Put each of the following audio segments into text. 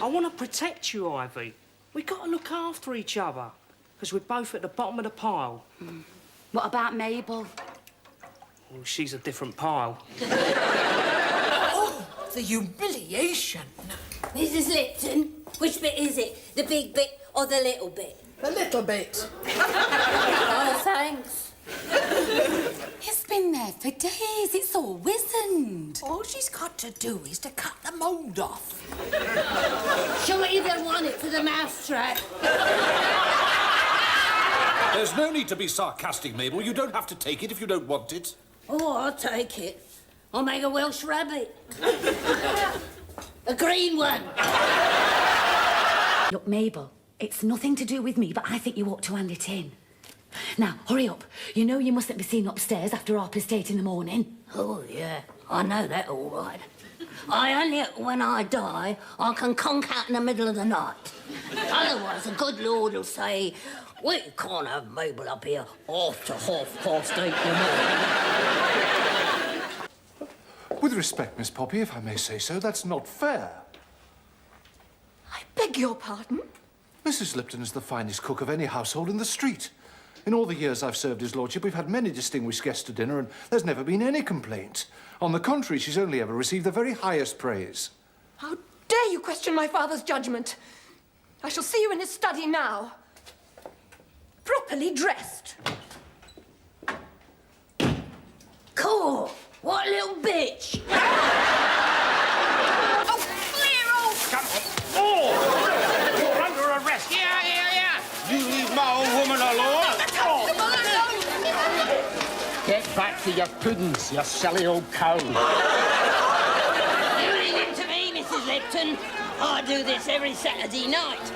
I want to protect you, Ivy. We've got to look after each other, because we're both at the bottom of the pile. What about Mabel? Well, she's a different pile. Oh, the humiliation. Mrs. Lipton, which bit is it? The big bit or the little bit? The little bit. Oh, thanks. It's been there for days. It's all wizened. All she's got to do is to cut the mould off. Sure you don't want it for the mousetrap? There's no need to be sarcastic, Mabel. You don't have to take it if you don't want it. Oh, I'll take it. I'll make a Welsh rabbit. A green one. Look, Mabel, it's nothing to do with me, but I think you ought to hand it in. Now, hurry up. You know you mustn't be seen upstairs after 8:30 in the morning. Oh, yeah. I know that all right. I only, when I die, I can conk out in the middle of the night. Otherwise, the good Lord will say, we can't have Mabel up here after 8:30 in the morning. With respect, Miss Poppy, if I may say so, that's not fair. I beg your pardon? Mrs. Lipton is the finest cook of any household in the street. In all the years I've served his lordship, we've had many distinguished guests to dinner, and there's never been any complaint. On the contrary, she's only ever received the very highest praise. How dare you question my father's judgment? I shall see you in his study now. Properly dressed. Cool. What a little bitch. Oh, clear off! Come on. Oh! You're under arrest. Yeah. You leave my old woman alone. Get back to your puddings, you silly old cow. You leave it to me, Mrs. Lipton. I do this every Saturday night.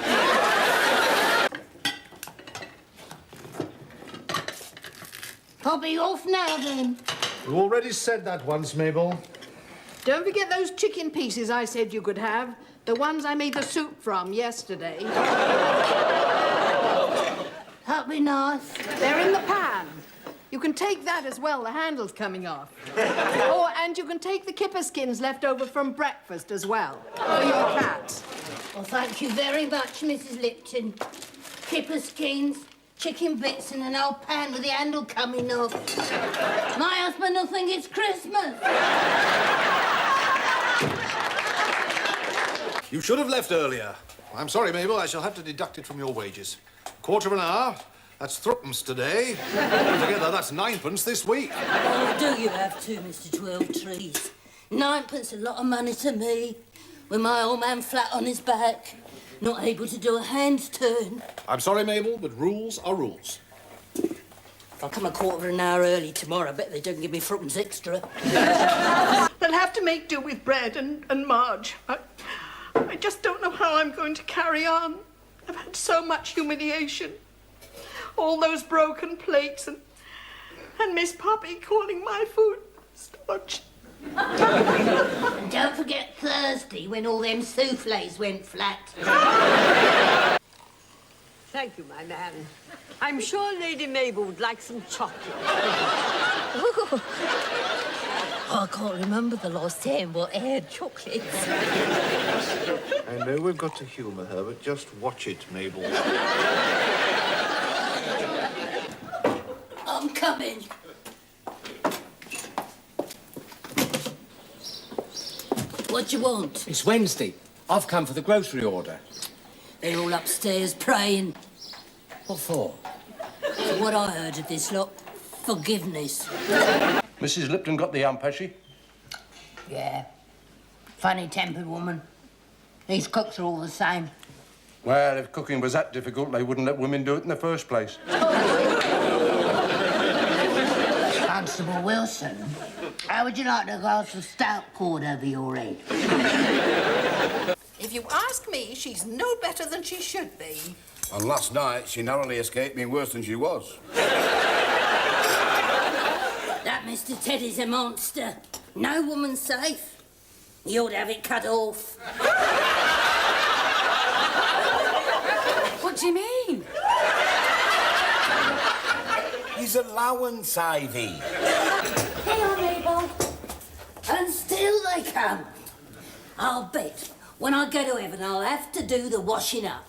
I'll be off now, then. You already said that once, Mabel. Don't forget those chicken pieces I said you could have. The ones I made the soup from yesterday. That'd be nice. They're in the pan. You can take that as well, the handle's coming off. Oh, and you can take the kipper skins left over from breakfast as well, for your cat. Well, thank you very much, Mrs. Lipton. Kipper skins, chicken bits and an old pan with the handle coming off. My husband will think it's Christmas. You should have left earlier. I'm sorry, Mabel. I shall have to deduct it from your wages. Quarter of an hour. That's threepence today. Altogether, that's ninepence this week. Oh, do you have to, Mr. 12-trees? Ninepence a lot of money to me. With my old man flat on his back, not able to do a hand's turn. I'm sorry, Mabel, but rules are rules. If I come a quarter of an hour early tomorrow, I bet they don't give me threepence extra. They'll have to make do with bread and Marge. I just don't know how I'm going to carry on. I've had so much humiliation. All those broken plates and Miss Poppy calling my food stodgy. And don't forget Thursday when all them soufflés went flat. Thank you, my man. I'm sure Lady Mabel would like some chocolate. I can't remember the last time what I had chocolates. I know we've got to humour her, but just watch it, Mabel. I'm coming. What do you want? It's Wednesday. I've come for the grocery order. They're all upstairs praying. What for? For what I heard of this lot, forgiveness. Mrs. Lipton got the hump, has she? Yeah. Funny-tempered woman. These cooks are all the same. Well, if cooking was that difficult, they wouldn't let women do it in the first place. Constable Wilson, how would you like a glass of stout poured over your head? If you ask me, she's no better than she should be. And last night, she narrowly escaped being worse than she was. That Mr. Teddy's a monster. No woman's safe. He ought to have it cut off. What do you mean? His allowance, Ivy. Here, Mabel. And still they come. I'll bet When I go to heaven, I'll have to do the washing up.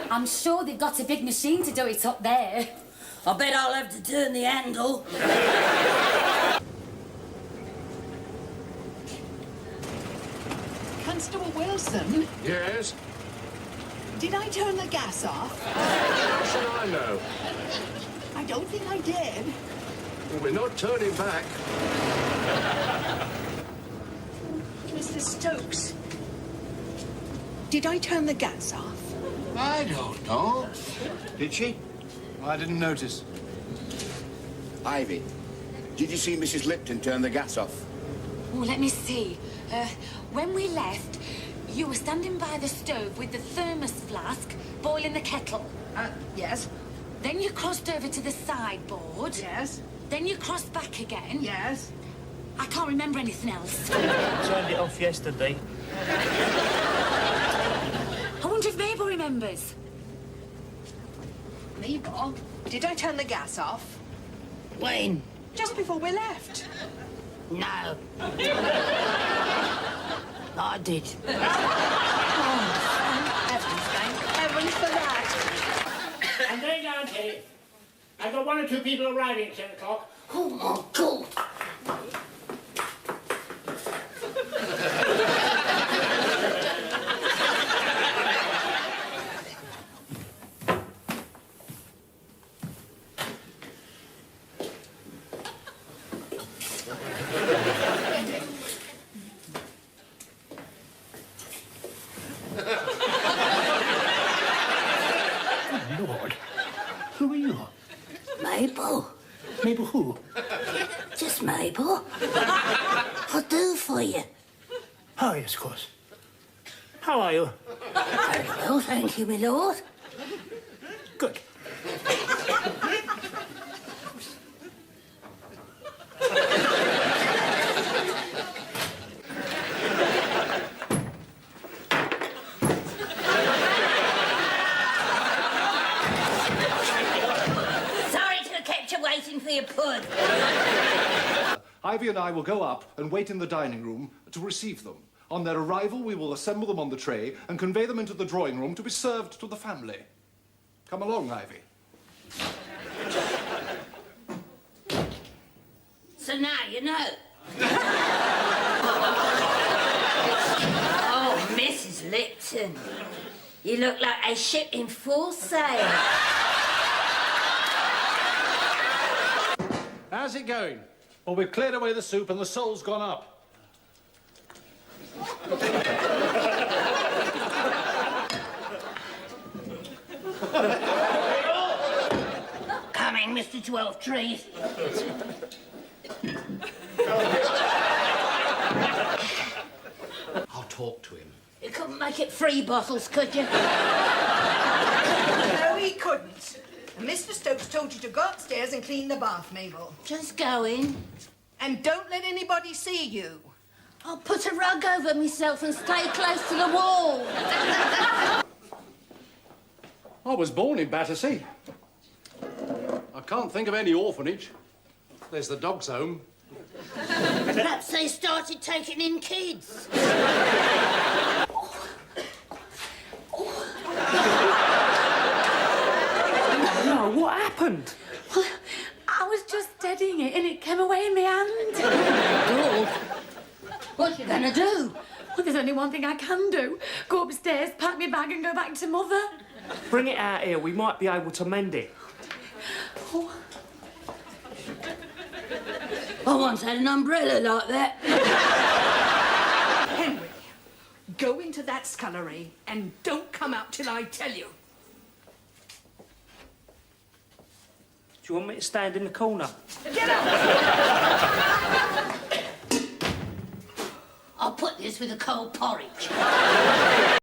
I'm sure they've got a big machine to do it up there. I bet I'll have to turn the handle. Constable Wilson, Yes? did I turn the gas off? How should I know? I don't think I did. Well, we're not turning back. Mr. Stokes, did I turn the gas off? I don't know. Did she? I didn't notice. Ivy, did you see Mrs. Lipton turn the gas off? Oh, let me see. When we left, you were standing by the stove with the thermos flask boiling the kettle. Yes. Then you crossed over to the sideboard. Yes. Then you crossed back again. Yes. I can't remember anything else. Turned it off yesterday. I wonder if Mabel remembers. Mabel, did I turn the gas off? When? Just before we left. No. I did. Heavens for that. I'm going down, Teddy. I've got 1 or 2 people arriving at 10 o'clock. Oh, my God. Lord, who are you? Mabel. Mabel who? Just Mabel. I'll do for you. Oh, yes, of course. How are you? Very well, thank you, my lord. Good. Sorry to have kept you waiting for your pud. Ivy and I will go up and wait in the dining room to receive them. On their arrival, we will assemble them on the tray and convey them into the drawing room to be served to the family. Come along, Ivy. So now you know. Oh, Mrs. Lipton. You look like a ship in full sail. How's it going? Well, we've cleared away the soup and the soul's gone up. Coming, Mr. 12 Trees. I'll talk to him. You couldn't make it 3 bottles, could you? No, he couldn't. And Mr. Stokes told you to go upstairs and clean the bath, Mabel. Just go in. And don't let anybody see you. I'll put a rug over myself and stay close to the wall. I was born in Battersea. I can't think of any orphanage. There's the dog's home. Perhaps they started taking in kids. No, what happened? I was just steadying it and it came away in my hand. Good. What you gonna do? Well, there's only one thing I can do. Go upstairs, pack my bag and go back to Mother. Bring it out here. We might be able to mend it. Oh. I once had an umbrella like that. Henry, go into that scullery and don't come out till I tell you. Do you want me to stand in the corner? Get up! I'll put this with a cold porridge.